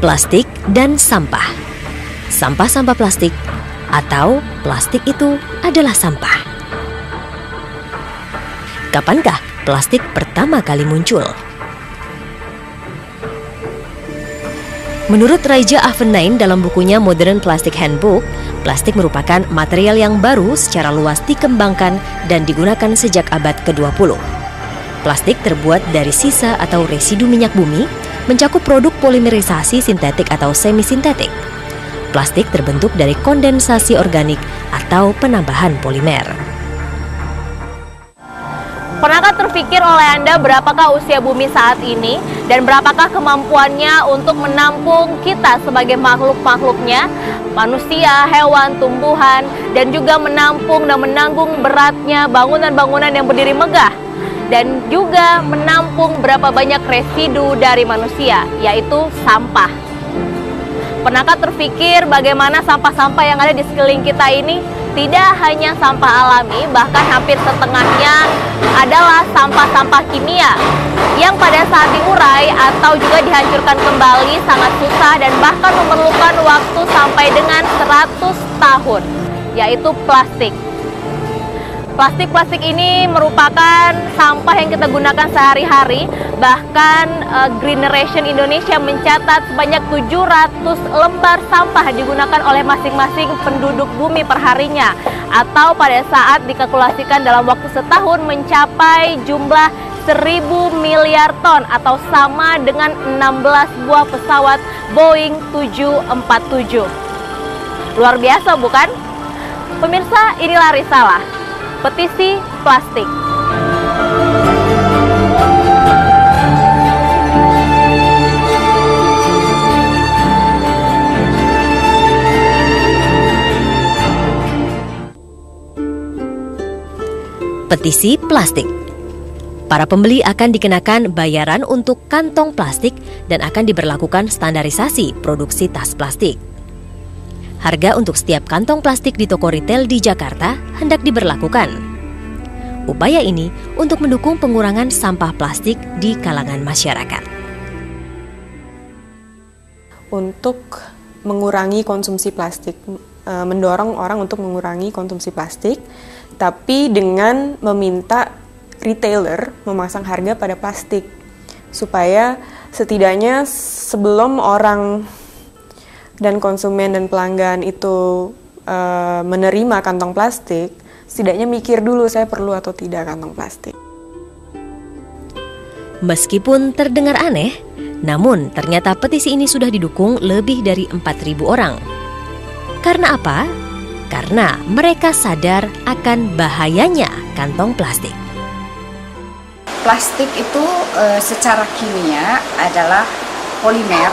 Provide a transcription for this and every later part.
Plastik dan sampah. Sampah-sampah plastik atau plastik itu adalah sampah. Kapankah plastik pertama kali muncul? Menurut Raja Avenain dalam bukunya Modern Plastic Handbook, plastik merupakan material yang baru secara luas dikembangkan dan digunakan sejak abad ke-20. Plastik terbuat dari sisa atau residu minyak bumi, mencakup produk polimerisasi sintetik atau semi-sintetik. Plastik terbentuk dari kondensasi organik atau penambahan polimer. Pernahkah terpikir oleh Anda berapakah usia bumi saat ini dan berapakah kemampuannya untuk menampung kita sebagai makhluk-makhluknya, manusia, hewan, tumbuhan, dan juga menampung dan menanggung beratnya bangunan-bangunan yang berdiri megah, dan juga menampung berapa banyak residu dari manusia, yaitu sampah. Pernahkah terpikir bagaimana sampah-sampah yang ada di sekeliling kita ini tidak hanya sampah alami, bahkan hampir setengahnya adalah sampah-sampah kimia yang pada saat diurai atau juga dihancurkan kembali sangat susah dan bahkan memerlukan waktu sampai dengan 100 tahun, yaitu plastik. Plastik-plastik ini merupakan sampah yang kita gunakan sehari-hari. Bahkan Greeneration Indonesia mencatat sebanyak 700 lembar sampah digunakan oleh masing-masing penduduk bumi perharinya, atau pada saat dikalkulasikan dalam waktu setahun mencapai jumlah 1.000 miliar ton atau sama dengan 16 buah pesawat Boeing 747. Luar biasa bukan? Pemirsa, inilah risalah petisi plastik. Petisi plastik. Para pembeli akan dikenakan bayaran untuk kantong plastik dan akan diberlakukan standarisasi produksi tas plastik. Harga untuk setiap kantong plastik di toko retail di Jakarta hendak diberlakukan. Upaya ini untuk mendukung pengurangan sampah plastik di kalangan masyarakat. Untuk mengurangi konsumsi plastik, mendorong orang untuk mengurangi konsumsi plastik, tapi dengan meminta retailer memasang harga pada plastik, supaya setidaknya sebelum orang dan konsumen dan pelanggan itu menerima kantong plastik, setidaknya mikir dulu saya perlu atau tidak kantong plastik. Meskipun terdengar aneh, namun ternyata petisi ini sudah didukung lebih dari 4.000 orang. Karena apa? Karena mereka sadar akan bahayanya kantong plastik. Plastik itu secara kimia adalah polimer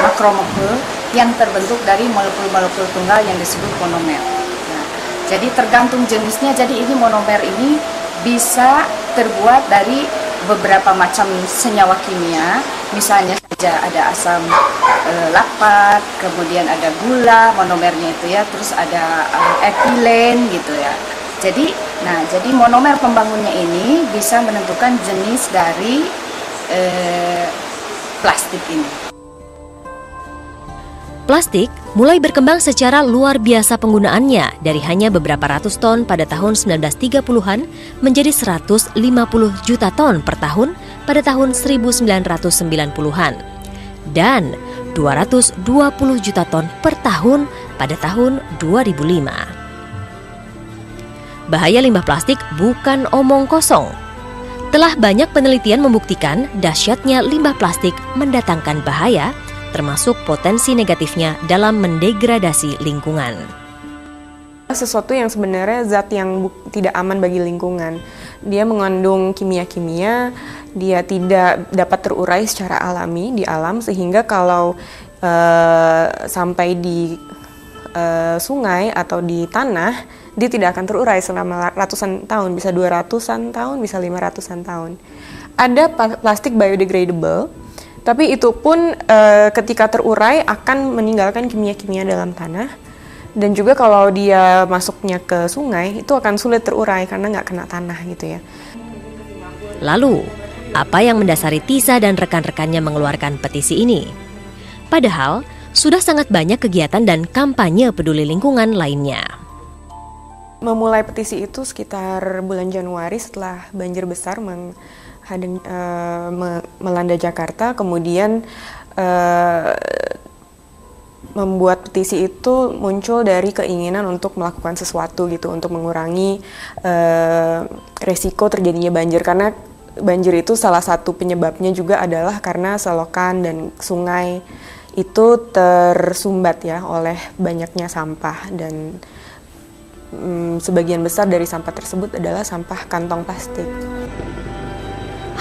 makromolekul yang terbentuk dari molekul-molekul tunggal yang disebut monomer. Nah, jadi tergantung jenisnya, jadi ini monomer ini bisa terbuat dari beberapa macam senyawa kimia, misalnya saja ada asam laktat, kemudian ada gula monomernya itu ya, terus ada etilen gitu ya. Jadi monomer pembangunnya ini bisa menentukan jenis dari plastik ini. Plastik mulai berkembang secara luar biasa penggunaannya dari hanya beberapa ratus ton pada tahun 1930-an menjadi 150 juta ton per tahun pada tahun 1990-an dan 220 juta ton per tahun pada tahun 2005. Bahaya limbah plastik bukan omong kosong. Telah banyak penelitian membuktikan dahsyatnya limbah plastik mendatangkan bahaya, termasuk potensi negatifnya dalam mendegradasi lingkungan. Sesuatu yang sebenarnya zat yang tidak aman bagi lingkungan. Dia mengandung kimia-kimia, dia tidak dapat terurai secara alami di alam, sehingga kalau sampai di sungai atau di tanah, dia tidak akan terurai selama ratusan tahun, bisa 200-an tahun, bisa 500-an tahun. Ada plastik biodegradable, tapi itu pun ketika terurai akan meninggalkan kimia-kimia dalam tanah. Dan juga kalau dia masuknya ke sungai, itu akan sulit terurai karena nggak kena tanah gitu ya. Lalu, apa yang mendasari Tisa dan rekan-rekannya mengeluarkan petisi ini? Padahal, sudah sangat banyak kegiatan dan kampanye peduli lingkungan lainnya. Memulai petisi itu sekitar bulan Januari setelah banjir besar melanda Jakarta, kemudian membuat petisi itu muncul dari keinginan untuk melakukan sesuatu gitu, untuk mengurangi resiko terjadinya banjir, karena banjir itu salah satu penyebabnya juga adalah karena selokan dan sungai itu tersumbat ya oleh banyaknya sampah, dan sebagian besar dari sampah tersebut adalah sampah kantong plastik.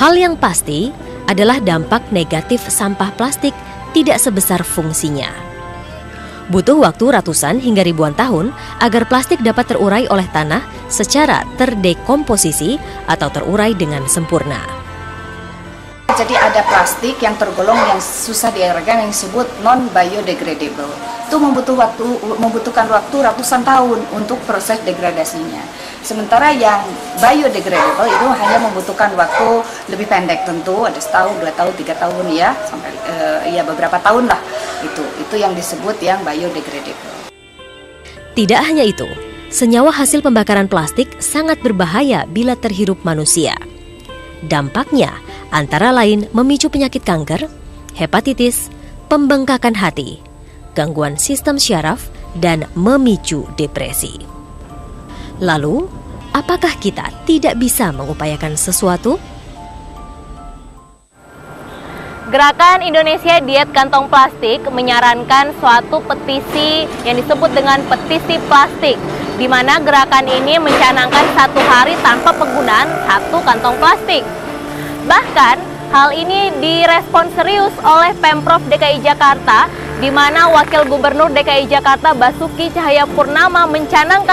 Hal yang pasti adalah dampak negatif sampah plastik tidak sebesar fungsinya. Butuh waktu ratusan hingga ribuan tahun agar plastik dapat terurai oleh tanah secara terdekomposisi atau terurai dengan sempurna. Jadi ada plastik yang tergolong yang susah diedarkan yang disebut non-biodegradable. Itu membutuhkan waktu ratusan tahun untuk proses degradasinya. Sementara yang biodegradable itu hanya membutuhkan waktu lebih pendek, tentu ada setahun, 2 tahun, 3 tahun ya, sampai beberapa tahun lah. Itu yang disebut yang biodegradable. Tidak hanya itu, senyawa hasil pembakaran plastik sangat berbahaya bila terhirup manusia. Dampaknya antara lain memicu penyakit kanker, hepatitis, pembengkakan hati, gangguan sistem syaraf, dan memicu depresi. Lalu, apakah kita tidak bisa mengupayakan sesuatu? Gerakan Indonesia Diet Kantong Plastik menyarankan suatu petisi yang disebut dengan petisi plastik, di mana gerakan ini mencanangkan 1 hari tanpa penggunaan 1 kantong plastik. Bahkan, hal ini direspon serius oleh Pemprov DKI Jakarta, di mana Wakil Gubernur DKI Jakarta Basuki Cahayapurnama mencanangkan